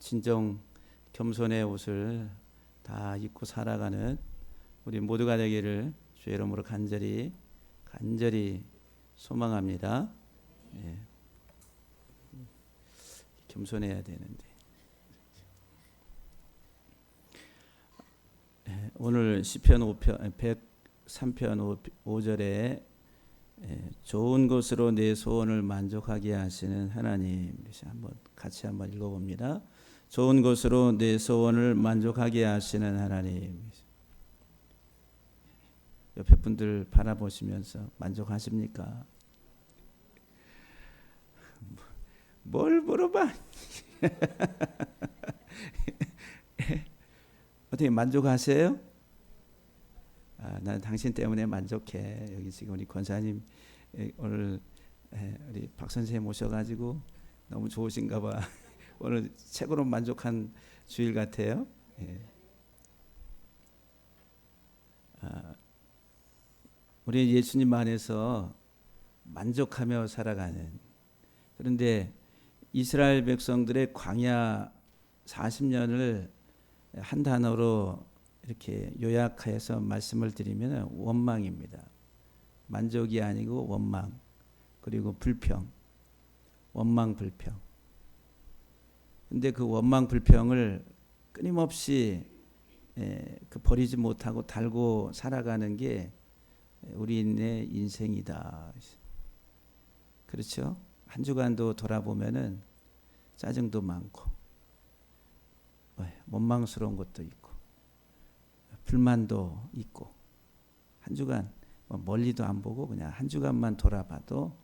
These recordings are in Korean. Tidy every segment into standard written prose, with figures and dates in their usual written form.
진정 겸손의 옷을 다 입고 살아가는 우리 모두가 되기를 주의 이름으로 간절히 소망합니다. 예. 겸손해야 되는데. 오늘 시편 103편 5절에 좋은 것으로 내 소원을 만족하게 하시는 하나님, 같이 한번 읽어봅니다. 좋은 것으로 내 소원을 만족하게 하시는 하나님. 옆에 분들 바라보시면서 만족하십니까? 뭘 물어봐? 어떻게 만족하세요? 난 당신 때문에 만족해. 여기 지금 우리 권사님 오늘 우리 박 선생님 모셔가지고 너무 좋으신가 봐. 오늘 최고로 만족한 주일 같아요. 우리 예수님 안에서 만족하며 살아가는, 그런데 이스라엘 백성들의 광야 40년을 한 단어로 이렇게 요약해서 말씀을 드리면 원망입니다. 만족이 아니고 원망, 그리고 불평, 원망 불평. 근데 그 원망 불평을 끊임없이 버리지 못하고 달고 살아가는 게 우리의 인생이다. 그렇죠? 한 주간도 돌아보면은 짜증도 많고 원망스러운 것도 있고 불만도 있고, 한 주간 멀리도 안 보고 그냥 한 주간만 돌아봐도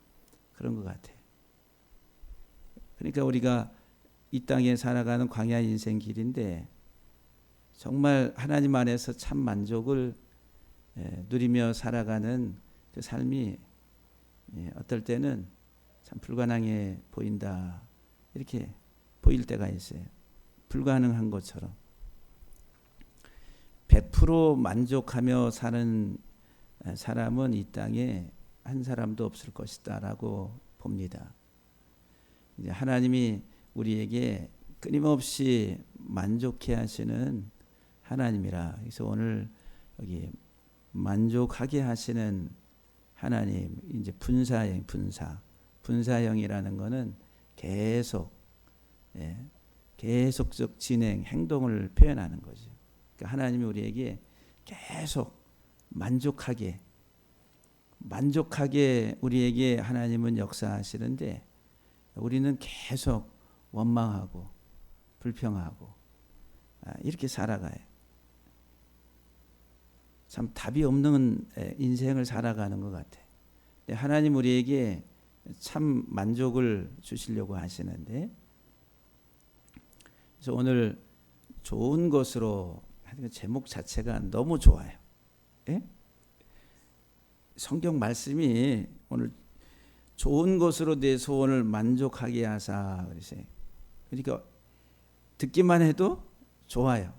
그런 것 같아요. 그러니까 우리가 이 땅에 살아가는 광야 인생 길인데 정말 하나님 안에서 참 만족을 누리며 살아가는 그 삶이 어떨 때는 참 불가능해 보인다, 이렇게 보일 때가 있어요. 불가능한 것처럼. 100% 만족하며 사는 사람은 이 땅에 한 사람도 없을 것이다 라고 봅니다. 이제 하나님이 우리에게 끊임없이 만족해 하시는 하나님이라. 그래서 오늘 여기 만족하게 하시는 하나님, 이제 분사형이라는 것은 계속적 진행, 행동을 표현하는 거죠. 그러니까 하나님이 우리에게 계속 만족하게 우리에게 하나님은 역사하시는데 우리는 계속 원망하고 불평하고 이렇게 살아가요. 참 답이 없는 인생을 살아가는 것 같아요. 하나님 우리에게 참 만족을 주시려고 하시는데, 그래서 오늘 좋은 것으로 하는 제목 자체가 너무 좋아요. 예? 성경 말씀이 오늘 좋은 것으로 내 소원을 만족하게 하사 그러세요. 그러니까 듣기만 해도 좋아요.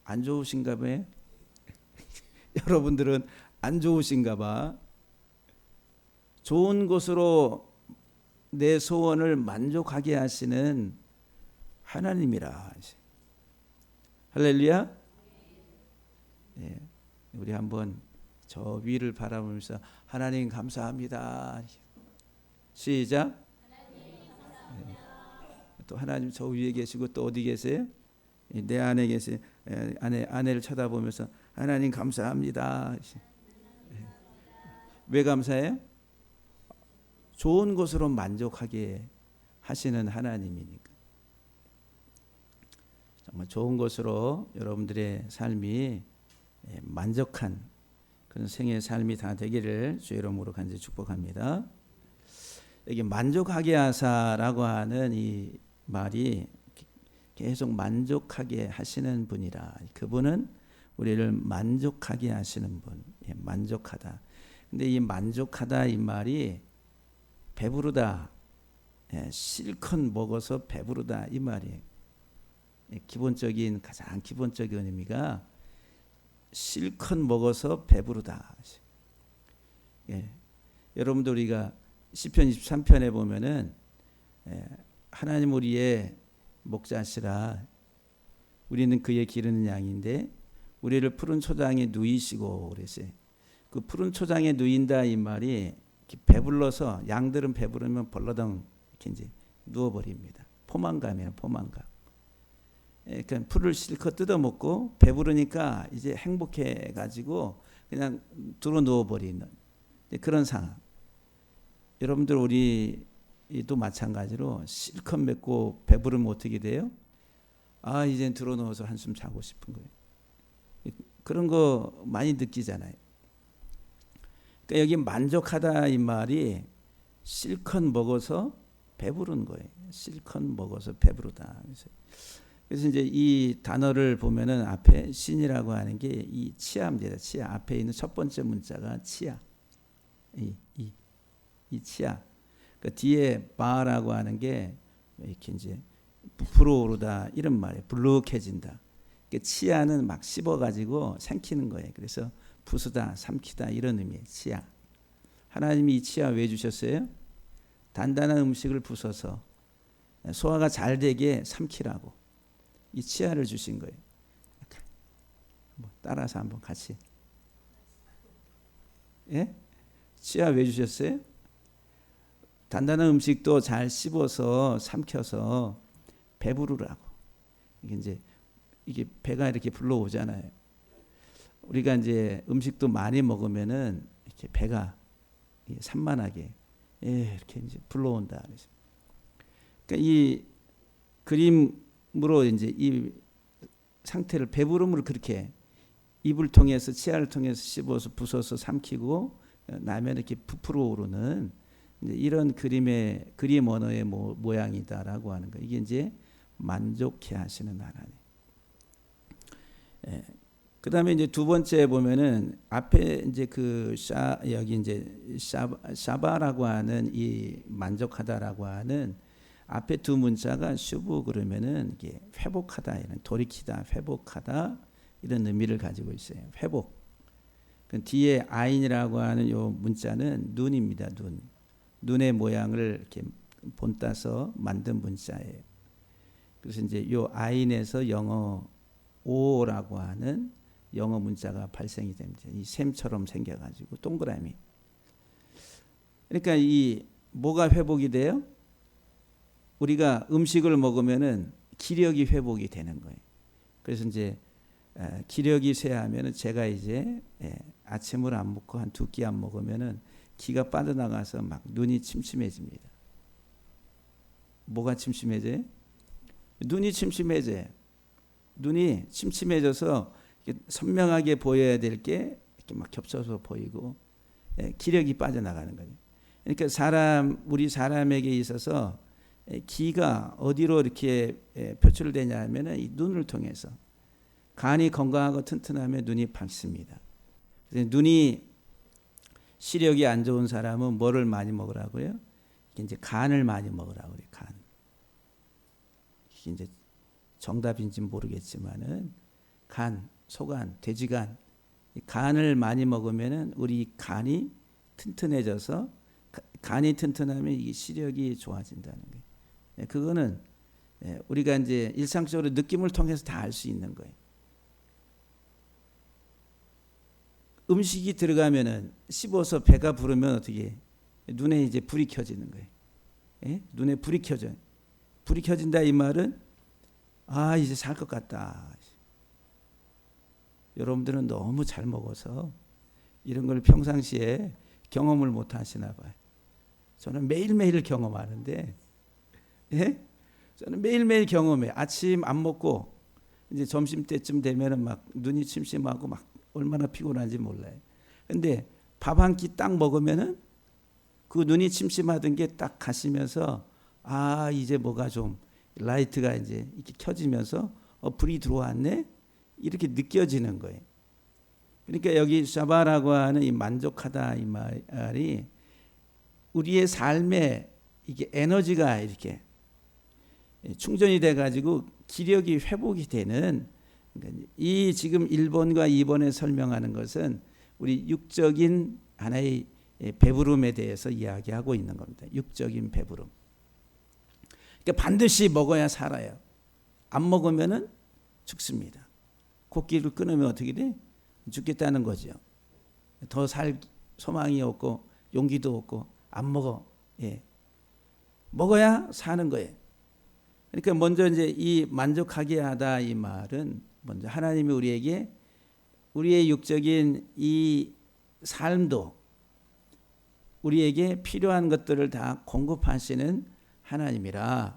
안 좋으신가 봐요? 여러분들은 안 좋으신가 봐. 좋은 것으로 내 소원을 만족하게 하시는 하나님이라. 할렐루야. 네, 우리 한번 저 위를 바라보면서 하나님 감사합니다. 시작. 네. 또 하나님 저 위에 계시고 또 어디 계세요? 내 안에 계세요. 아내를 쳐다보면서 하나님 감사합니다. 왜 감사해요? 좋은 것으로 만족하게 하시는 하나님이니까. 정말 좋은 것으로 여러분들의 삶이 만족한 그런 생의 삶이 다 되기를 주의 이름으로 간절히 축복합니다. 여기 만족하게 하사라고 하는 이 말이 계속 만족하게 하시는 분이라. 그분은 우리를 만족하게 하시는 분. 만족하다. 근데 이 만족하다 이 말이 배부르다, 실컷 먹어서 배부르다 이 말이에요. 가장 기본적인 의미가 실컷 먹어서 배부르다. 여러분들 우리가 시편 23편에 보면은 하나님 우리의 목자시라. 우리는 그의 기르는 양인데 우리를 푸른 초장에 누이시고 그랬어요. 그 푸른 초장에 누인다 이 말이 배불러서 양들은 배부르면 벌러덩 이렇게 이제 누워버립니다. 포만감이에요, 포만감. 그러니까 풀을 실컷 뜯어먹고 배부르니까 이제 행복해가지고 그냥 들어 누워버리는 그런 상황. 여러분들 우리도 마찬가지로 실컷 먹고 배부르면 어떻게 돼요? 아, 이젠 들어 누워서 한숨 자고 싶은 거예요. 그런 거 많이 느끼잖아요. 그러니까 여기 만족하다 이 말이 실컷 먹어서 배부른 거예요. 실컷 먹어서 배부르다. 그래서 이제 이 단어를 보면은 앞에 신이라고 하는 게 이 치아입니다. 치아 앞에 있는 첫 번째 문자가 치아. 이 치아. 그 뒤에 바라고 하는 게 이렇게 이제 부풀어 오르다 이런 말이에요. 불룩해진다. 그 치아는 막 씹어가지고 삼키는 거예요. 그래서 부수다, 삼키다 이런 의미예요. 치아. 하나님이 이 치아 왜 주셨어요? 단단한 음식을 부숴서 소화가 잘 되게 삼키라고 이 치아를 주신 거예요. 따라서 한번 같이. 예? 치아 왜 주셨어요? 단단한 음식도 잘 씹어서 삼켜서 배부르라고. 이게 배가 이렇게 불러오잖아요. 우리가 이제 음식도 많이 먹으면은 이렇게 배가 산만하게 이렇게 이제 불러온다. 그러니까 이 그림으로 이제 이 상태를 배부름을 그렇게 입을 통해서 치아를 통해서 씹어서 부숴서 삼키고 나면 이렇게 부풀어 오르는 이런 그림 언어의 모양이다라고 하는 거. 이게 이제 만족해 하시는 하나님. 그 다음에 이제 두 번째 보면은 앞에 이제 여기 이제 샤바라고 하는 이 만족하다라고 하는 앞에 두 문자가 슈브 그러면은 이게 회복하다 이런 돌이키다 회복하다 이런 의미를 가지고 있어요. 회복. 그 뒤에 아인이라고 하는 요 문자는 눈입니다. 눈의 모양을 이렇게 본따서 만든 문자예요. 그래서 이제 요 아인에서 영어 오라고 하는 영어 문자가 발생이 됩니다. 이 샘처럼 생겨가지고 동그라미. 그러니까 이 뭐가 회복이 돼요? 우리가 음식을 먹으면은 기력이 회복이 되는 거예요. 그래서 이제 기력이 쇠하면은 제가 이제 아침을 안 먹고 한 2끼 안 먹으면은 기가 빠져나가서 막 눈이 침침해집니다. 뭐가 침침해져요? 눈이 침침해져요. 눈이 침침해져서 선명하게 보여야 될 게 이렇게 막 겹쳐서 보이고 기력이 빠져나가는 거예요. 그러니까 우리 사람에게 있어서 기가 어디로 이렇게 표출되냐 하면은 이 눈을 통해서 간이 건강하고 튼튼하면 눈이 밝습니다. 눈이 시력이 안 좋은 사람은 뭐를 많이 먹으라고요? 이제 간을 많이 먹으라고 그래요. 간. 이게 이제 정답인지는 모르겠지만은 간, 소간, 돼지간, 간을 많이 먹으면은 우리 간이 튼튼해져서 간이 튼튼하면 이 시력이 좋아진다는 거예요. 그거는 우리가 이제 일상적으로 느낌을 통해서 다 알 수 있는 거예요. 음식이 들어가면은 씹어서 배가 부르면 어떻게 눈에 이제 불이 켜지는 거예요. 예? 눈에 불이 켜져요. 불이 켜진다 이 말은 이제 살 것 같다. 여러분들은 너무 잘 먹어서 이런 걸 평상시에 경험을 못 하시나 봐요. 저는 매일매일 경험하는데, 예? 저는 매일매일 경험해. 아침 안 먹고 이제 점심 때쯤 되면은 막 눈이 침침하고 막 얼마나 피곤한지 몰라요. 근데 밥 한 끼 딱 먹으면은 그 눈이 침침하던 게 딱 가시면서 이제 뭐가 좀 라이트가 이제 이렇게 켜지면서 불이 들어왔네 이렇게 느껴지는 거예요. 그러니까 여기 샤바라고 하는 이 만족하다 이 말이 우리의 삶에 이게 에너지가 이렇게 충전이 돼 가지고 기력이 회복이 되는 이 지금 1번과 2번에 설명하는 것은 우리 육적인 하나의 배부름에 대해서 이야기하고 있는 겁니다. 육적인 배부름. 그러니까 반드시 먹어야 살아요. 안 먹으면은 죽습니다. 코끼리를 끊으면 어떻게 돼? 죽겠다는 거죠. 더 살 소망이 없고 용기도 없고 안 먹어. 예. 먹어야 사는 거예요. 그러니까 먼저 이제 이 만족하게 하다 이 말은 먼저 하나님이 우리에게 우리의 육적인 이 삶도 우리에게 필요한 것들을 다 공급하시는 하나님이라는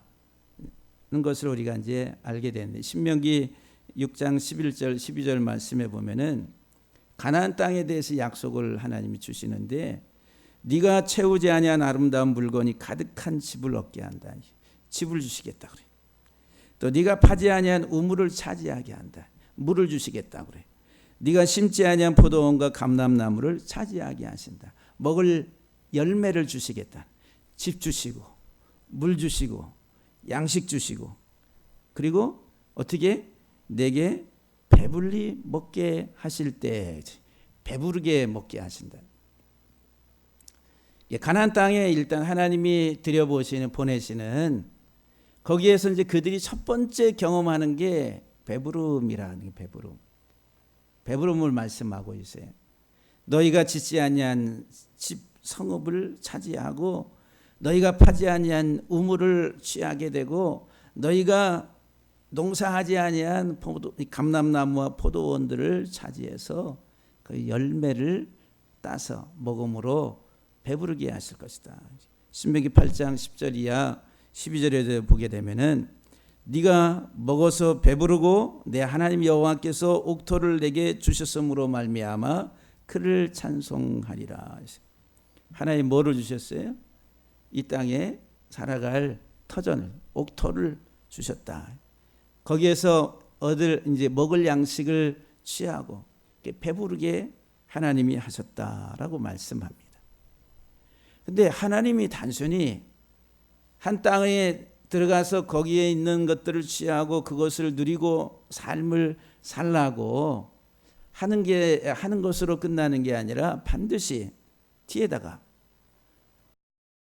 것을 우리가 이제 알게 되는데 신명기 6장 11절 12절 말씀에 보면은 가나안 땅에 대해서 약속을 하나님이 주시는데 네가 채우지 아니한 아름다운 물건이 가득한 집을 얻게 한다. 집을 주시겠다 그래. 또 네가 파지 아니한 우물을 차지하게 한다. 물을 주시겠다 그래. 네가 심지 아니한 포도원과 감람나무를 차지하게 하신다. 먹을 열매를 주시겠다. 집 주시고 물 주시고 양식 주시고 그리고 어떻게 내게 배불리 먹게 하실 때 배부르게 먹게 하신다. 가나안 땅에 일단 하나님이 보내시는 거기에서 이제 그들이 첫 번째 경험하는 게 배부름이라는 게 배부름을 말씀하고 있어요. 너희가 짓지 아니한 집 성읍을 차지하고 너희가 파지 아니한 우물을 취하게 되고 너희가 농사하지 아니한 감람나무와 포도원들을 차지해서 그 열매를 따서 먹음으로 배부르게 하실 것이다. 신명기 8장 10절 이하 12절에 보게 되면은 네가 먹어서 배부르고 내 하나님 여호와께서 옥토를 내게 주셨으므로 말미암아 그를 찬송하리라. 하나님 뭐를 주셨어요? 이 땅에 살아갈 터전을 옥토를 주셨다. 거기에서 얻을 이제 먹을 양식을 취하고 배부르게 하나님이 하셨다라고 말씀합니다. 근데 하나님이 단순히 한 땅에 들어가서 거기에 있는 것들을 취하고 그것을 누리고 삶을 살라고 하는 것으로 끝나는 게 아니라 반드시 뒤에다가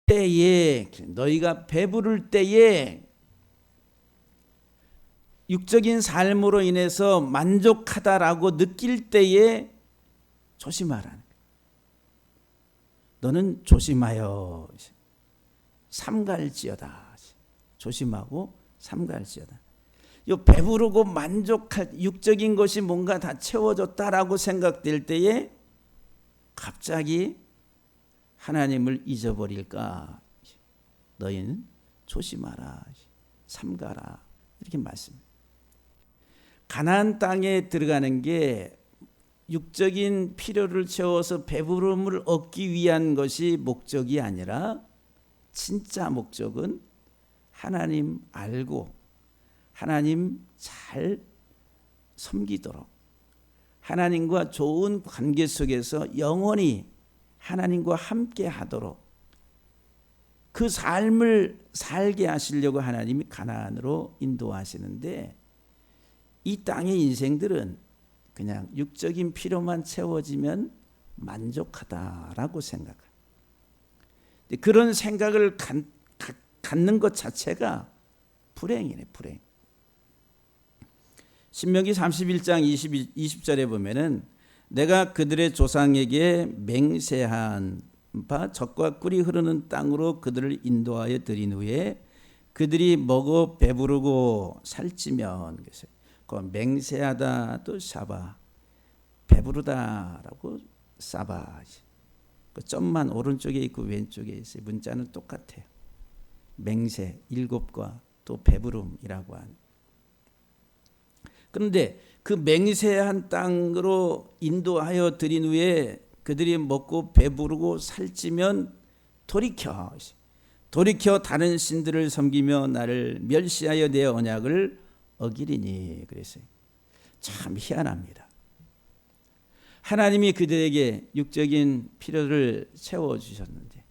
때에 너희가 배부를 때에 육적인 삶으로 인해서 만족하다라고 느낄 때에 조심하라는 거예요. 너는 조심하여 삼갈지어다. 조심하고 삼갈지어다. 요 배부르고 만족할 육적인 것이 뭔가 다 채워졌다라고 생각될 때에 갑자기 하나님을 잊어버릴까? 너희는 조심하라. 삼가라. 이렇게 말씀합니다. 가나안 땅에 들어가는 게 육적인 필요를 채워서 배부름을 얻기 위한 것이 목적이 아니라 진짜 목적은 하나님 알고 하나님 잘 섬기도록 하나님과 좋은 관계 속에서 영원히 하나님과 함께 하도록 그 삶을 살게 하시려고 하나님이 가나안으로 인도하시는데 이 땅의 인생들은 그냥 육적인 필요만 채워지면 만족하다라고 생각해요. 그런 생각을 갖는 것 자체가 불행이네, 불행. 신명기 31장 20절에 보면은 내가 그들의 조상에게 맹세한 바 적과 꿀이 흐르는 땅으로 그들을 인도하여 드린 후에 그들이 먹어 배부르고 살찌면 그 맹세하다 또 사바 배부르다라고 사바 그 점만 오른쪽에 있고 왼쪽에 있어요. 문자는 똑같아요. 맹세 7과 또 배부름이라고 하는. 그런데 그 맹세한 땅으로 인도하여 드린 후에 그들이 먹고 배부르고 살찌면 돌이켜 다른 신들을 섬기며 나를 멸시하여 내 언약을 어기리니 그랬어요. 참 희한합니다. 하나님이 그들에게 육적인 필요를 채워주셨는데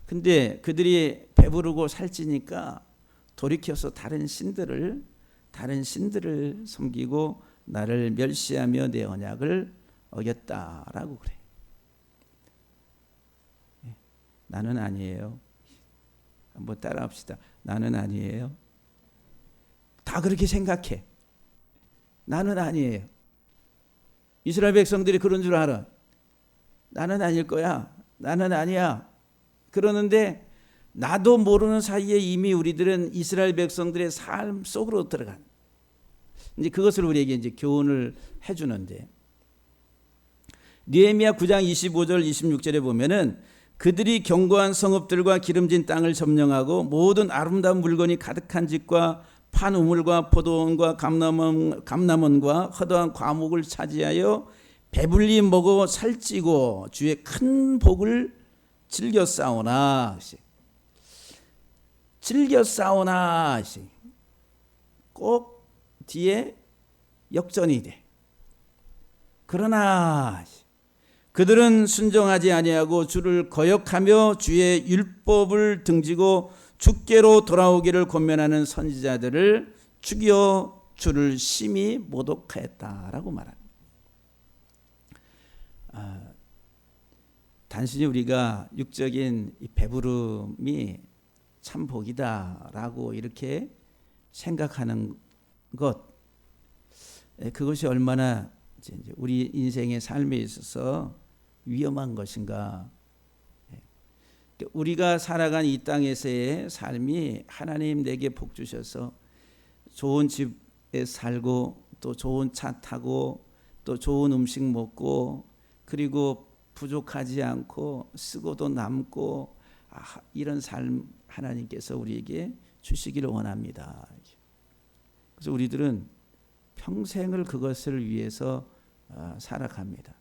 근데 그들이 배부르고 살찌니까 돌이켜서 다른 신들을 섬기고 나를 멸시하며 내 언약을 어겼다라고 그래. 나는 아니에요. 한번 따라합시다. 나는 아니에요. 다 그렇게 생각해. 나는 아니에요. 이스라엘 백성들이 그런 줄 알아. 나는 아닐 거야. 나는 아니야. 그러는데 나도 모르는 사이에 이미 우리들은 이스라엘 백성들의 삶 속으로 들어간. 이제 그것을 우리에게 이제 교훈을 해주는데, 느헤미야 9장 25절 26절에 보면은 그들이 견고한 성읍들과 기름진 땅을 점령하고 모든 아름다운 물건이 가득한 집과 판 우물과 포도원과 감람원과 허다한 과목을 차지하여 배불리 먹어 살찌고 주의 큰 복을 즐겨 싸우나. 즐겨 싸우나. 꼭 뒤에 역전이 돼. 그러나 그들은 순종하지 아니하고 주를 거역하며 주의 율법을 등지고 주께로 돌아오기를 권면하는 선지자들을 죽여 주를 심히 모독하였다라고 말합니다. 단순히 우리가 육적인 이 배부름이 참 복이다라고 이렇게 생각하는 것, 그것이 얼마나 이제 우리 인생의 삶에 있어서 위험한 것인가. 우리가 살아간 이 땅에서의 삶이 하나님 내게 복 주셔서 좋은 집에 살고 또 좋은 차 타고 또 좋은 음식 먹고 그리고 부족하지 않고 쓰고도 남고, 이런 삶 하나님께서 우리에게 주시기를 원합니다. 그래서 우리들은 평생을 그것을 위해서 살아갑니다.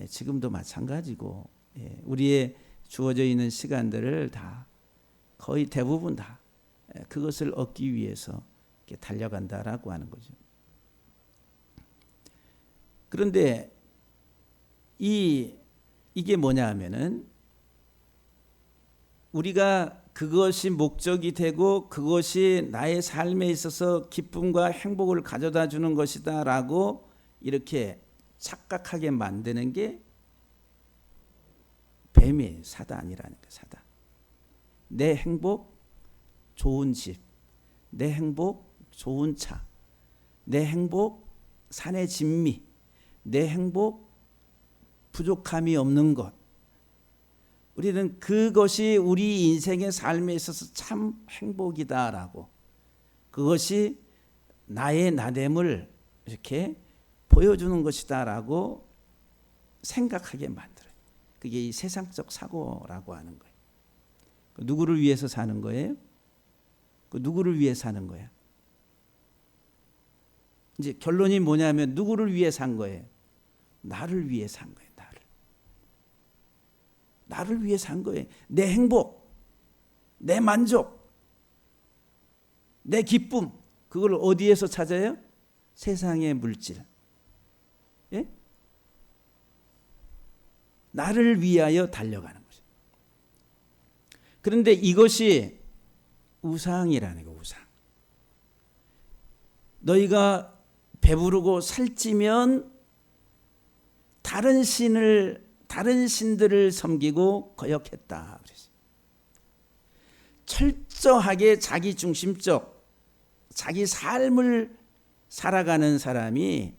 지금도 마찬가지고, 우리의 주어져 있는 시간들을 다 거의 대부분 다 그것을 얻기 위해서 달려간다라고 하는 거죠. 그런데 이게 뭐냐 하면은, 우리가 그것이 목적이 되고 그것이 나의 삶에 있어서 기쁨과 행복을 가져다 주는 것이다 라고 이렇게 착각하게 만드는 게 뱀이 사단이라는 거예요. 사단. 내 행복, 좋은 집. 내 행복, 좋은 차. 내 행복, 산의 진미. 내 행복, 부족함이 없는 것. 우리는 그것이 우리 인생의 삶에 있어서 참 행복이다라고, 그것이 나의 나됨을 이렇게 보여주는 것이다라고 생각하게 만들어요. 그게 이 세상적 사고라고 하는 거예요. 누구를 위해서 사는 거예요? 누구를 위해 사는 거야? 이제 결론이 뭐냐면 누구를 위해 산 거예요? 나를 위해 산 거예요. 나를 위해 산 거예요. 내 행복, 내 만족, 내 기쁨, 그걸 어디에서 찾아요? 세상의 물질. 예? 나를 위하여 달려가는 거죠. 그런데 이것이 우상이라는 거예요. 우상. 너희가 배부르고 살찌면 다른 신들을 섬기고 거역했다. 그랬어요. 철저하게 자기 중심적, 자기 삶을 살아가는 사람이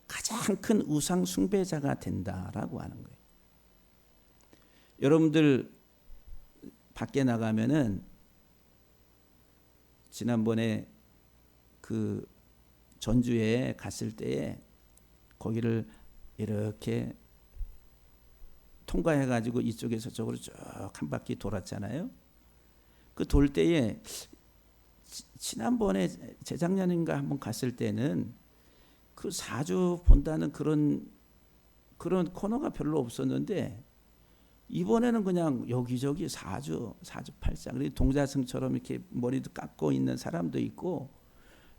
가장 큰 우상 숭배자가 된다라고 하는 거예요. 여러분들 밖에 나가면은, 지난번에 그 전주에 갔을 때에 거기를 이렇게 통과해가지고 이쪽에서 저쪽으로 쭉 한 바퀴 돌았잖아요. 그 돌 때에 지난번에 재작년인가 한번 갔을 때는 그 사주 본다는 그런 코너가 별로 없었는데, 이번에는 그냥 여기저기 사주 팔자, 그리고 동자승처럼 이렇게 머리도 깎고 있는 사람도 있고,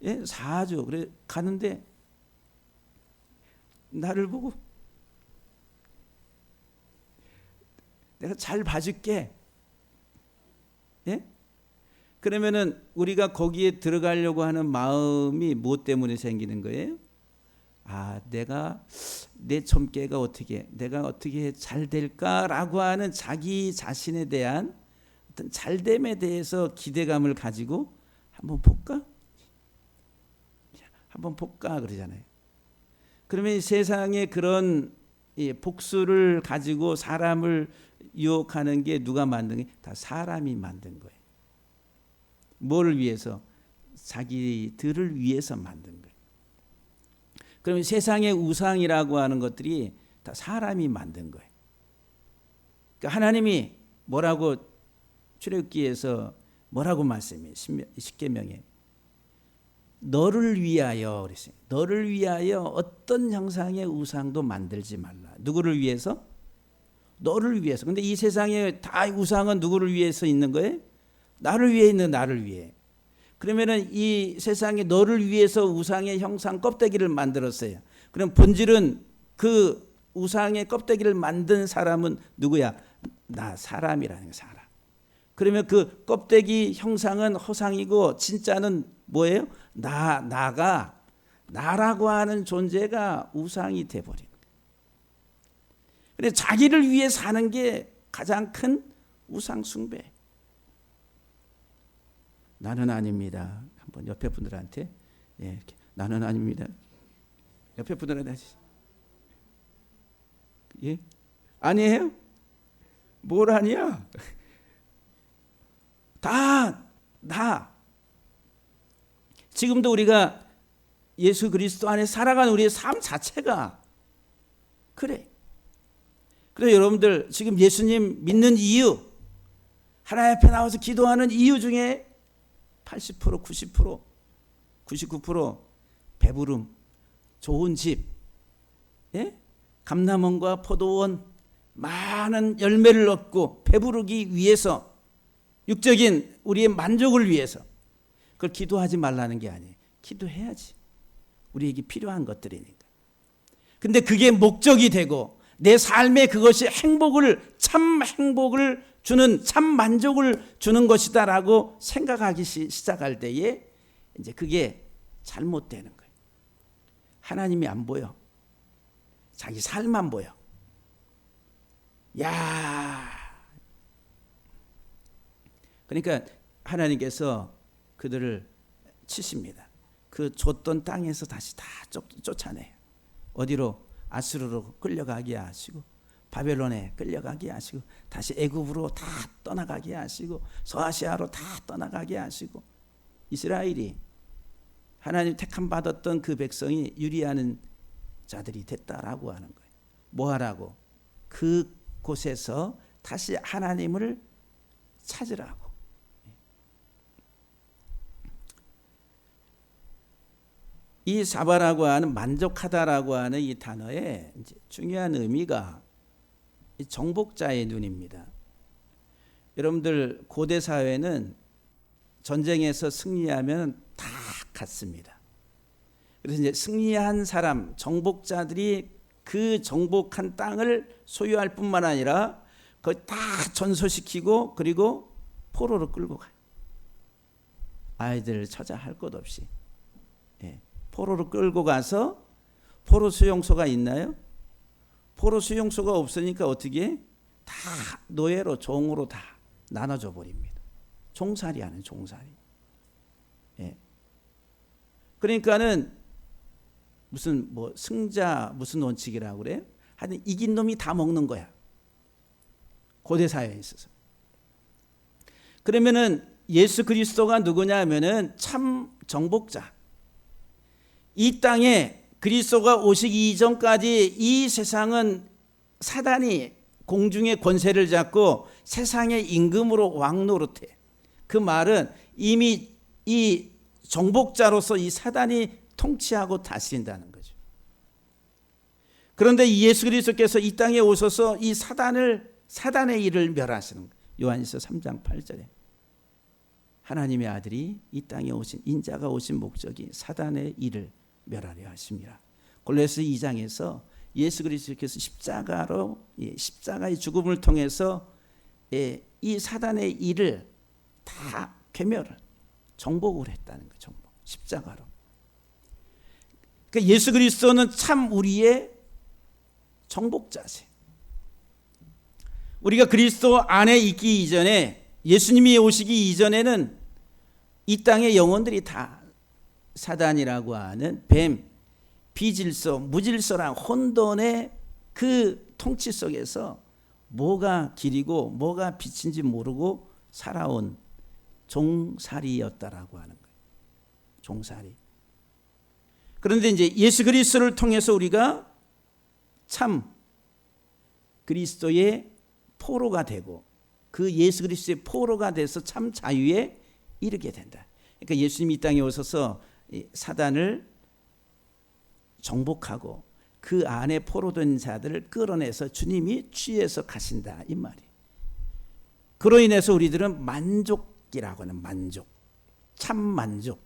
예, 사주. 그래 가는데 나를 보고 내가 잘 봐줄게. 예? 그러면은 우리가 거기에 들어가려고 하는 마음이 무엇 때문에 생기는 거예요? 내가 내 점괘가 내가 어떻게 잘 될까라고 하는 자기 자신에 대한 어떤 잘됨에 대해서 기대감을 가지고 한번 볼까? 한번 볼까 그러잖아요. 그러면 세상에 그런 복수를 가지고 사람을 유혹하는 게 누가 만든 게 다 사람이 만든 거예요. 뭐를 위해서? 자기들을 위해서 만든 거예요. 그러면 세상의 우상이라고 하는 것들이 다 사람이 만든 거예요. 그러니까 하나님이 뭐라고 출애굽기에서 뭐라고 말씀해요? 십계명에 너를 위하여 그랬어요. 너를 위하여 어떤 형상의 우상도 만들지 말라. 누구를 위해서? 너를 위해서. 근데 이 세상에 다 우상은 누구를 위해서 있는 거예요? 나를 위해 있는 나를 위해. 그러면은 이 세상에 너를 위해서 우상의 형상 껍데기를 만들었어요. 그럼 본질은 그 우상의 껍데기를 만든 사람은 누구야? 나 사람이라는 거야, 사람. 그러면 그 껍데기 형상은 허상이고 진짜는 뭐예요? 나가 나라고 하는 존재가 우상이 돼버린 거예요. 그래서 자기를 위해 사는 게 가장 큰 우상 숭배. 나는 아닙니다. 한번 옆에 분들한테 이렇게 나는 아닙니다. 옆에 분들한테 하시죠. 예? 아니에요? 뭘 아니야? 다 나. 지금도 우리가 예수 그리스도 안에 살아가는 우리의 삶 자체가 그래. 그래서 여러분들 지금 예수님 믿는 이유, 하나님 앞에 나와서 기도하는 이유 중에 80%, 90%, 99% 배부름, 좋은 집, 예? 감람원과 포도원, 많은 열매를 얻고 배부르기 위해서, 육적인 우리의 만족을 위해서. 그걸 기도하지 말라는 게 아니에요. 기도해야지. 우리에게 필요한 것들이니까. 근데 그게 목적이 되고 내 삶에 그것이 참 행복을 주는, 참 만족을 주는 것이다라고 생각하기 시작할 때에 이제 그게 잘못되는 거예요. 하나님이 안 보여. 자기 삶만 보여. 야. 그러니까 하나님께서 그들을 치십니다. 그 줬던 땅에서 다시 다 쫓아내요. 어디로? 아수르로 끌려가게 하시고 바벨론에 끌려가게 하시고 다시 애굽으로 다 떠나가게 하시고 서아시아로 다 떠나가게 하시고 이스라엘이 하나님 택함 받았던 그 백성이 유리하는 자들이 됐다라고 하는 거예요. 뭐 하라고? 그 곳에서 다시 하나님을 찾으라고. 이 사바라고 하는 만족하다라고 하는 이 단어의 이제 중요한 의미가 정복자의 눈입니다. 여러분들 고대 사회는 전쟁에서 승리하면 다 갔습니다. 그래서 이제 승리한 사람, 정복자들이 그 정복한 땅을 소유할 뿐만 아니라 그걸 다 전소시키고 그리고 포로로 끌고 가요. 아이들 처자 할 것 없이. 예. 포로로 끌고 가서 포로 수용소가 있나요? 포로 수용소가 없으니까 어떻게 해? 다 노예로 종으로 다 나눠줘 버립니다. 종살이 하는 종살이. 예. 그러니까는 무슨 뭐 승자 무슨 원칙이라고 그래요? 하여튼 이긴 놈이 다 먹는 거야. 고대 사회에 있어서. 그러면은 예수 그리스도가 누구냐 하면은 참 정복자. 이 땅에 그리스도가 오시기 이전까지 이 세상은 사단이 공중의 권세를 잡고 세상의 임금으로 왕노릇해. 그 말은 이미 이 정복자로서 이 사단이 통치하고 다스린다는 거죠. 그런데 예수 그리스도께서 이 땅에 오셔서 이 사단의 일을 멸하시는 거예요. 요한일서 3장 8절에 하나님의 아들이 이 땅에 오신 인자가 오신 목적이 사단의 일을 멸하려 하십니다. 골로새 2장에서 예수 그리스도께서 십자가의 죽음을 통해서 이 사단의 일을 다 괴멸을 정복을 했다는 거예요. 정복. 십자가로. 그러니까 예수 그리스도는 참 우리의 정복자세요. 우리가 그리스도 안에 있기 이전에, 예수님이 오시기 이전에는 이 땅의 영혼들이 다 사단이라고 하는 뱀, 비질서, 무질서란 혼돈의 그 통치 속에서 뭐가 길이고 뭐가 빛인지 모르고 살아온 종살이였다라고 하는 거예요. 종살이. 그런데 이제 예수 그리스도를 통해서 우리가 참 그리스도의 포로가 되고 그 예수 그리스도의 포로가 돼서 참 자유에 이르게 된다. 그러니까 예수님이 이 땅에 오셔서 사단을 정복하고 그 안에 포로된 자들을 끌어내서 주님이 취해서 가신다 이 말이에요. 그로 인해서 우리들은 만족이라고 하는 만족, 참 만족.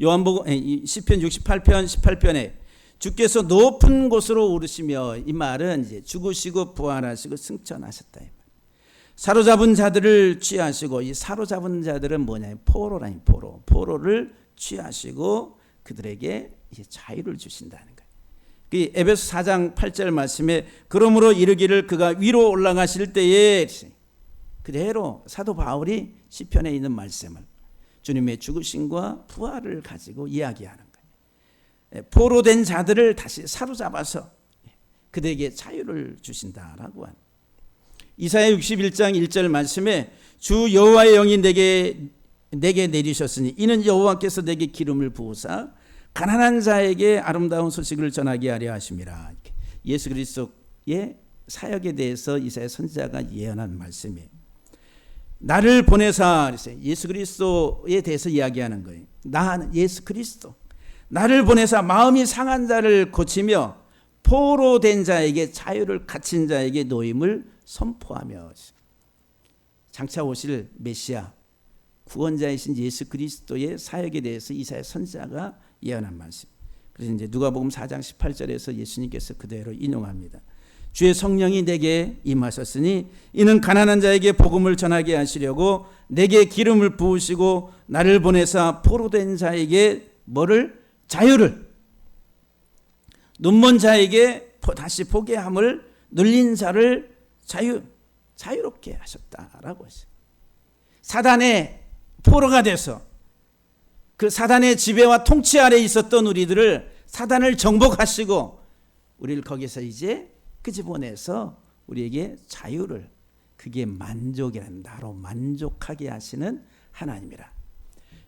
요한복음 시편 68편 18편에 주께서 높은 곳으로 오르시며, 이 말은 이제 죽으시고 부활하시고 승천하셨다 이 말. 사로잡은 자들을 취하시고, 이 사로잡은 자들은 뭐냐? 포로라니 포로. 포로를 취하시고 그들에게 이제 자유를 주신다는 거예요. 그 에베소 4장 8절 말씀에 그러므로 이르기를 그가 위로 올라가실 때에, 그대로 사도 바울이 시편에 있는 말씀을 주님의 죽으심과 부활을 가지고 이야기하는 거예요. 포로된 자들을 다시 사로잡아서 그들에게 자유를 주신다라고 하는. 이사야 61장 1절 말씀에 주 여호와의 영이 내게 내리셨으니 이는 여호와께서 내게 기름을 부으사 가난한 자에게 아름다운 소식을 전하게 하려 하심이라. 예수 그리스도의 사역에 대해서 이사야 선지자가 예언한 말씀이에요. 나를 보내사, 예수 그리스도에 대해서 이야기하는 거예요. 나 예수 그리스도, 나를 보내사 마음이 상한 자를 고치며 포로된 자에게 자유를, 갇힌 자에게 노임을 선포하며. 장차 오실 메시아 구원자이신 예수 그리스도의 사역에 대해서 이사야 선지자가 예언한 말씀. 그래서 이제 누가복음 4장 18절에서 예수님께서 그대로 인용합니다. 주의 성령이 내게 임하셨으니 이는 가난한 자에게 복음을 전하게 하시려고 내게 기름을 부으시고 나를 보내사 포로된 자에게 뭐를? 자유를, 눈먼 자에게 다시 보게 함을, 눌린 자를 자유롭게 하셨다라고 했어요. 사단의 포로가 돼서 그 사단의 지배와 통치 아래 있었던 우리들을 사단을 정복하시고 우리를 거기서 이제 끄집어내서 우리에게 자유를, 그게 만족이란, 나로 만족하게 하시는 하나님이라.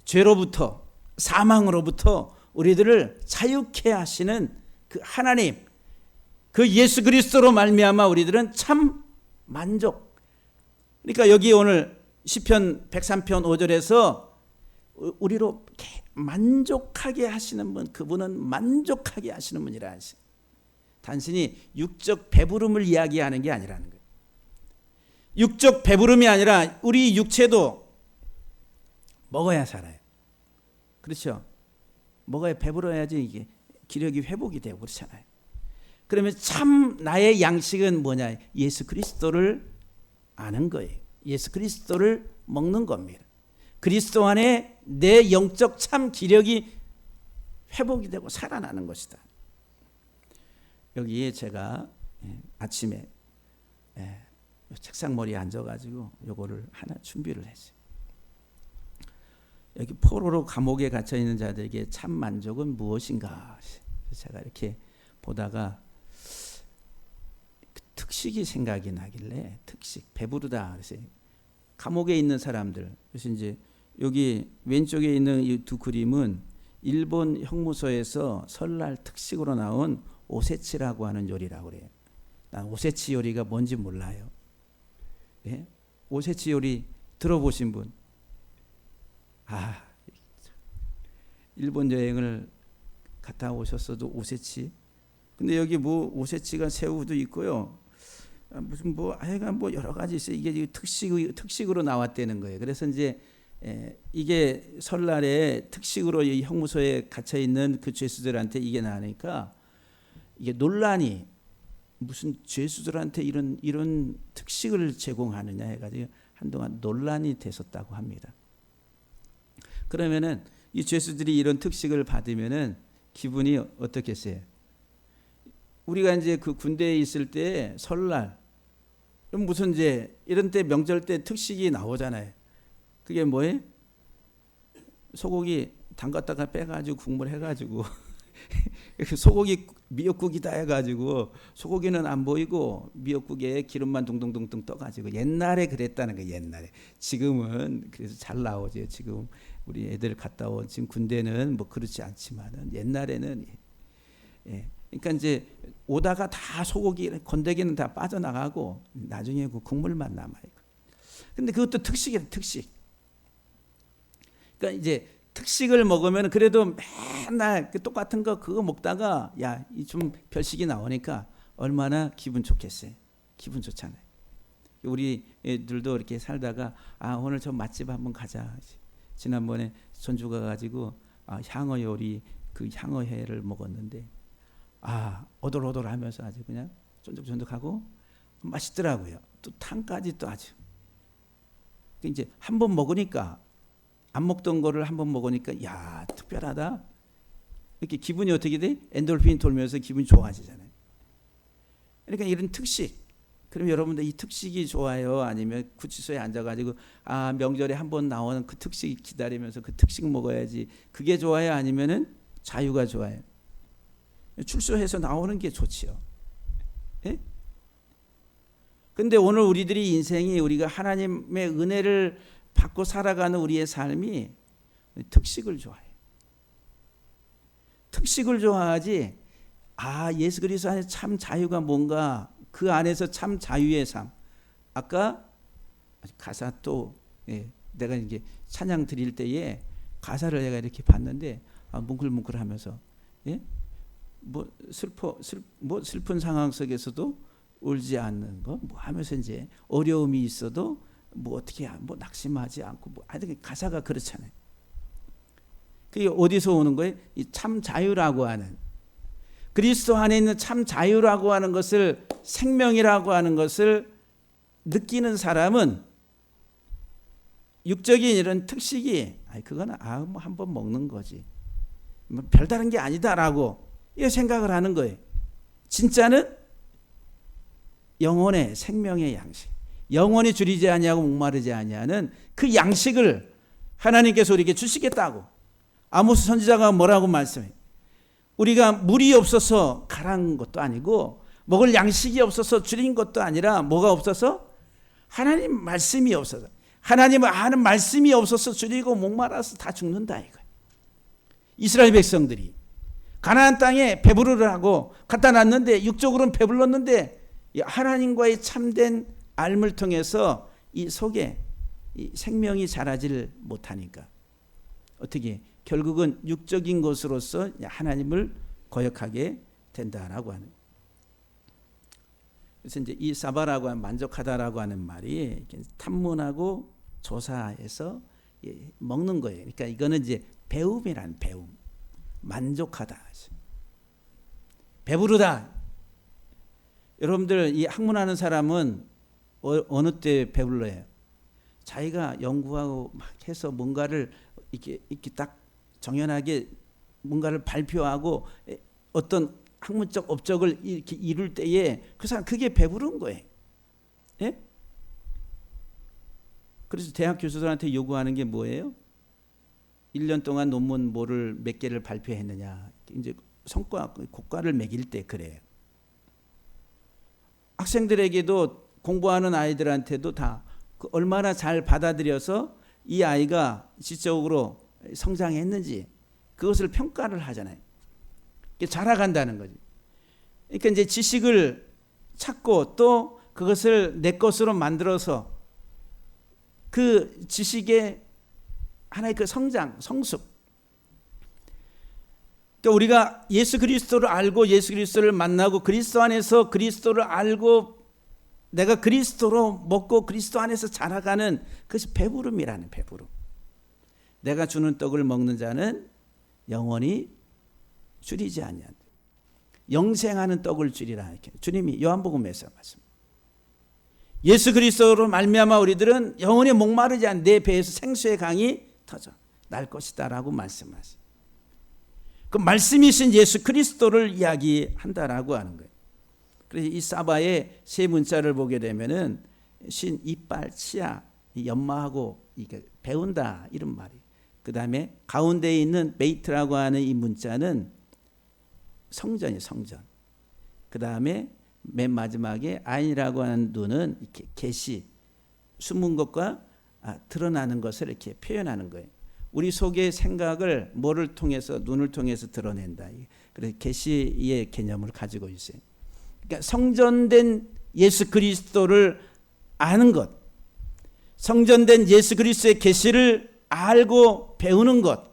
죄로부터, 사망으로부터 우리들을 자유케 하시는 그 하나님, 그 예수 그리스도로 말미암아 우리들은 참 만족. 그러니까 여기 오늘 시편 103편 5절에서 우리로 만족하게 하시는 분, 그분은 만족하게 하시는 분이라 하시. 단순히 육적 배부름을 이야기하는 게 아니라는 거예요. 육적 배부름이 아니라 우리 육체도 먹어야 살아요. 그렇죠? 먹어야, 배불러야지 이게 기력이 회복이 되고 그렇잖아요. 그러면 참 나의 양식은 뭐냐? 예수 그리스도를 아는 거예요. 예수 그리스도를 먹는 겁니다. 그리스도 안에 내 영적 참 기력이 회복이 되고 살아나는 것이다. 여기에 제가 아침에 책상 머리에 앉아가지고 요거를 하나 준비를 했어요. 여기 포로로 감옥에 갇혀 있는 자들에게 참 만족은 무엇인가? 제가 이렇게 보다가 특식이 생각이 나길래, 특식, 배부르다. 그래서 감옥에 있는 사람들, 그래서 이제 여기 왼쪽에 있는 이 두 그림은 일본 형무소에서 설날 특식으로 나온 오세치라고 하는 요리라고 그래요. 난 오세치 요리가 뭔지 몰라요. 네? 오세치 요리 들어보신 분? 일본 여행을 갔다 오셨어도 오세치? 근데 여기 뭐 오세치가 새우도 있고요. 무슨 뭐 하여간 뭐 여러 가지 있어요. 이게 특식으로 나왔다는 거예요. 그래서 이제 이게 설날에 특식으로 이 형무소에 갇혀 있는 그 죄수들한테 이게 나니까 이게 논란이, 무슨 죄수들한테 이런 특식을 제공하느냐 해가지고 한동안 논란이 됐었다고 합니다. 그러면은 이 죄수들이 이런 특식을 받으면은 기분이 어떻겠어요? 우리가 이제 그 군대에 있을 때 설날, 무슨 이제 이런 때 명절 때 특식이 나오잖아요. 그게 뭐예요? 소고기 담갔다가 빼가지고 국물 해가지고 소고기 미역국이다 해가지고 소고기는 안 보이고 미역국에 기름만 둥둥둥둥 떠가지고 옛날에 그랬다는 거예요. 옛날에. 지금은 그래서 잘 나오죠. 지금 우리 애들 갔다 온 지금 군대는 뭐 그렇지 않지만은 옛날에는 그러니까 이제 오다가 다 소고기 건더기는 다 빠져나가고 나중에 그 국물만 남아요. 근데 그것도 특식이에요. 특식. 그러니까 이제 특식을 먹으면 그래도 맨날 똑같은 거 그거 먹다가 야, 좀 별식이 나오니까 얼마나 기분 좋겠어요. 기분 좋잖아요. 우리 애들도 이렇게 살다가 오늘 저 맛집 한번 가자. 지난번에 전주 가가지고 향어 요리 그 향어회를 먹었는데 오돌오돌하면서 아주 그냥 쫀득쫀득하고 맛있더라고요. 또 탕까지 또 아주. 이제 한번 먹으니까 안 먹던 거를 한번 먹으니까 야 특별하다. 이렇게 기분이 어떻게 돼? 엔돌핀 돌면서 기분이 좋아지잖아요. 그러니까 이런 특식. 그럼 여러분들 이 특식이 좋아요? 아니면 구치소에 앉아가지고 명절에 한번 나오는 그 특식 기다리면서 그 특식 먹어야지. 그게 좋아요? 아니면은 자유가 좋아요? 출소해서 나오는 게 좋지요. 예? 근데 오늘 우리들이 인생이 우리가 하나님의 은혜를 받고 살아가는 우리의 삶이 특식을 좋아해요. 특식을 좋아하지. 예수 그리스도 안에 참 자유가 뭔가 그 안에서 참 자유의 삶. 아까 가사 또 내가 이제 찬양 드릴 때에 가사를 내가 이렇게 봤는데 뭉클뭉클하면서 뭐 슬픈 상황 속에서도 울지 않는 거 뭐 하면서 이제 어려움이 있어도 뭐 어떻게 뭐 낙심하지 않고 뭐 하여튼 가사가 그렇잖아요. 그게 어디서 오는 거예요? 이 참 자유라고 하는 그리스도 안에 있는 참 자유라고 하는 것을 생명이라고 하는 것을 느끼는 사람은 육적인 이런 특식이 그거는 뭐 한번 먹는 거지 뭐 별다른 게 아니다라고 이 생각을 하는 거예요. 진짜는 영혼의 생명의 양식, 영원히 줄이지 아니하고 목마르지 아니하는 그 양식을 하나님께서 우리에게 주시겠다고. 아모스 선지자가 뭐라고 말씀해요? 우리가 물이 없어서 가란 것도 아니고 먹을 양식이 없어서 줄인 것도 아니라 뭐가 없어서? 하나님 말씀이 없어서. 하나님을 아는 말씀이 없어서 줄이고 목말라서 다 죽는다 이거예요. 이스라엘 백성들이 가나안 땅에 배부르라고 갖다 놨는데 육적으로는 배불렀는데 하나님과의 참된 알을 통해서 이 속에 이 생명이 자라질 못하니까 어떻게 결국은 육적인 것으로서 하나님을 거역하게 된다라고 하는. 그래서 이제 이 사바라고 하는 만족하다라고 하는 말이 탐문하고 조사해서 먹는 거예요. 그러니까 이거는 이제 배움이란 배움. 만족하다. 배부르다. 여러분들 이 학문하는 사람은 어느 때 배불러요? 자기가 연구하고 막 해서 뭔가를 이렇게 딱 정연하게 뭔가를 발표하고 어떤 학문적 업적을 이렇게 이룰 때에 그 사람 그게 배부른 거예요. 예? 그래서 대학 교수들한테 요구하는 게 뭐예요? 1년 동안 논문 뭐를 몇 개를 발표했느냐. 이제 성과, 고과를 매길 때 그래요. 학생들에게도 공부하는 아이들한테도 다 얼마나 잘 받아들여서 이 아이가 지적으로 성장했는지 그것을 평가를 하잖아요. 자라간다는 거지. 그러니까 이제 지식을 찾고 또 그것을 내 것으로 만들어서 그 지식의 하나의 그 성장, 성숙. 그러니까 우리가 예수 그리스도를 알고 예수 그리스도를 만나고 그리스도 안에서 그리스도를 알고 내가 그리스도로 먹고 그리스도 안에서 자라가는 그것이 배부름이라는 배부름. 내가 주는 떡을 먹는 자는 영원히 줄이지 아니한다. 영생하는 떡을 줄이라 이렇게 주님이 요한복음에서 말씀합니다. 예수 그리스도로 말미암아 우리들은 영원히 목마르지 않은 내 배에서 생수의 강이 터져 날 것이다라고 말씀하세요. 그 말씀이신 예수 그리스도를 이야기한다라고 하는 거예요. 그래서 이 사바의 세 문자를 보게 되면은 신, 이빨, 치아, 연마하고 이게 배운다 이런 말이. 그 다음에 가운데에 있는 베이트라고 하는 이 문자는 성전이에요. 성전. 그 다음에 맨 마지막에 아인이라고 하는 눈은 이렇게 계시, 숨은 것과 드러나는 것을 이렇게 표현하는 거예요. 우리 속의 생각을 뭐를 통해서, 눈을 통해서 드러낸다. 그래서 계시의 개념을 가지고 있어요. 그러니까 성전된 예수 그리스도를 아는 것, 성전된 예수 그리스도의 계시를 알고 배우는 것,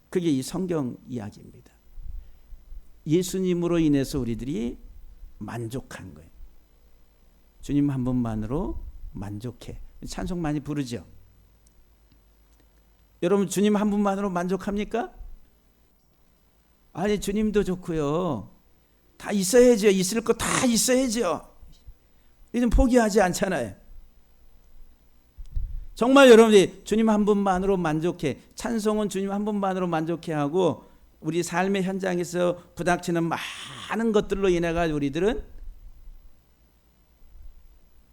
그게 이 성경 이야기입니다. 예수님으로 인해서 우리들이 만족한 거예요. 주님 한 분만으로 만족해. 찬송 많이 부르죠. 여러분 주님 한 분만으로 만족합니까? 아니 주님도 좋고요. 다 있어야죠. 있을 거 다 있어야죠. 이젠 포기하지 않잖아요. 정말 여러분들이 주님 한 분만으로 만족해. 찬송은 주님 한 분만으로 만족해 하고 우리 삶의 현장에서 부닥치는 많은 것들로 인해 가지고 우리들은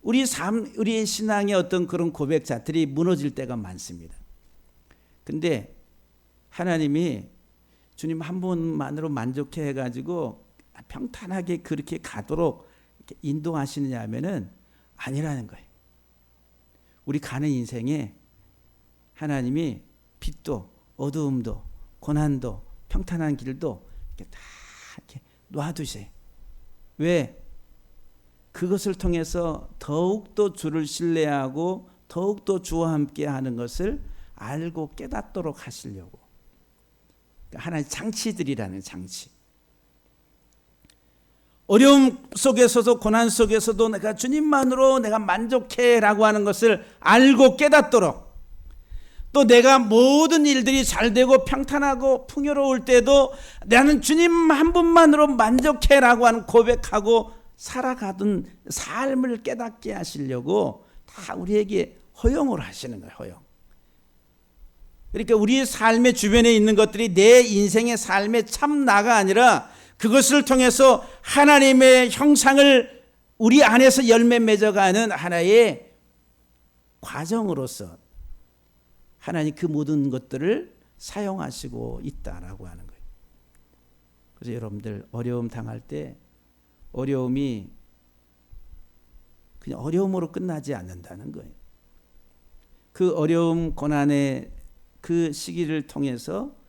우리의 신앙의 어떤 그런 고백자들이 무너질 때가 많습니다. 근데 하나님이 주님 한 분만으로 만족해 해가지고 평탄하게 그렇게 가도록 이렇게 인도하시느냐 하면은 아니라는 거예요. 우리 가는 인생에 하나님이 빛도 어두움도 고난도 평탄한 길도 이렇게 다 이렇게 놔두세요. 왜? 그것을 통해서 더욱더 주를 신뢰하고 더욱더 주와 함께 하는 것을 알고 깨닫도록 하시려고. 그러니까 하나의 장치들이라는 장치. 어려움 속에서도 고난 속에서도 내가 주님만으로 내가 만족해 라고 하는 것을 알고 깨닫도록, 또 내가 모든 일들이 잘 되고 평탄하고 풍요로울 때도 나는 주님 한 분만으로 만족해 라고 하는 고백하고 살아가던 삶을 깨닫게 하시려고 다 우리에게 허용을 하시는 거예요. 허용. 그러니까 우리의 삶의 주변에 있는 것들이 내 인생의 삶의 참나가 아니라 그것을 통해서 하나님의 형상을 우리 안에서 열매 맺어가는 하나의 과정으로서 하나님 그 모든 것들을 사용하시고 있다라고 하는 거예요. 그래서 여러분들 어려움 당할 때 어려움이 그냥 어려움으로 끝나지 않는다는 거예요. 그 어려움 고난의 그 시기를 통해서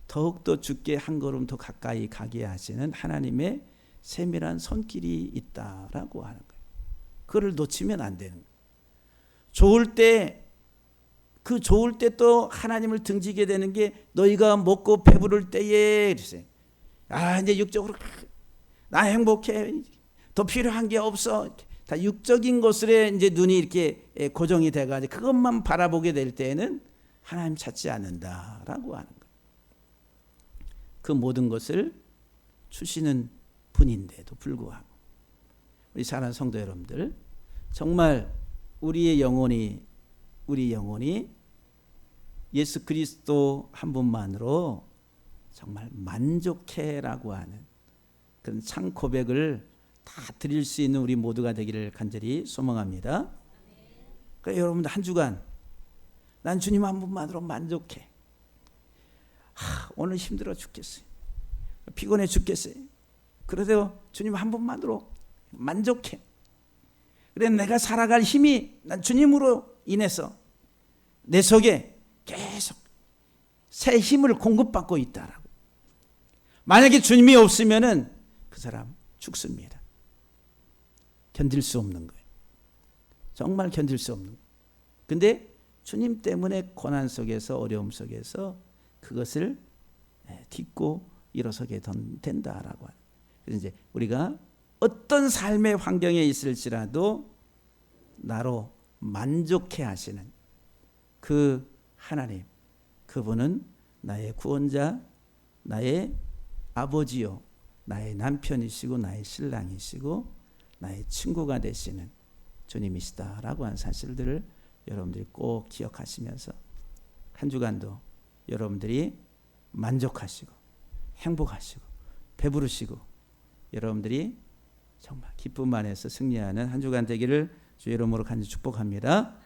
더욱더 주께 한 걸음 더 가까이 가게 하시는 하나님의 세밀한 손길이 있다라고 하는 거예요. 그걸 놓치면 안 되는 거예요. 좋을 때, 그 좋을 때 또 하나님을 등지게 되는 게 너희가 먹고 배부를 때에 이러세요. 이제 육적으로 나 행복해. 더 필요한 게 없어. 다 육적인 것에 이제 눈이 이렇게 고정이 돼가지고 그것만 바라보게 될 때에는 하나님 찾지 않는다라고 하는 거예요. 그 모든 것을 주시는 분인데도 불구하고 우리 사랑하는 성도 여러분들, 정말 우리 영혼이 예수 그리스도 한 분만으로 정말 만족해라고 하는 그런 참 고백을 다 드릴 수 있는 우리 모두가 되기를 간절히 소망합니다. 그러니까 여러분들 한 주간 난 주님 한 분만으로 만족해. 오늘 힘들어 죽겠어요. 피곤해 죽겠어요. 그래도 주님 한 분만으로 만족해. 그래 내가 살아갈 힘이 난 주님으로 인해서 내 속에 계속 새 힘을 공급받고 있다라고. 만약에 주님이 없으면은 그 사람 죽습니다. 견딜 수 없는 거예요. 정말 견딜 수 없는 거예요. 근데 주님 때문에 고난 속에서 어려움 속에서 그것을 딛고 일어서게 된다라고 하는. 그래서 이제 우리가 어떤 삶의 환경에 있을지라도 나로 만족해 하시는 그 하나님, 그분은 나의 구원자, 나의 아버지요, 나의 남편이시고 나의 신랑이시고 나의 친구가 되시는 주님이시다라고 하는 사실들을 여러분들이 꼭 기억하시면서 한 주간도 여러분들이 만족하시고 행복하시고 배부르시고 여러분들이 정말 기쁨 안에서 승리하는 한 주간 되기를 주의 이름으로 간절히 축복합니다.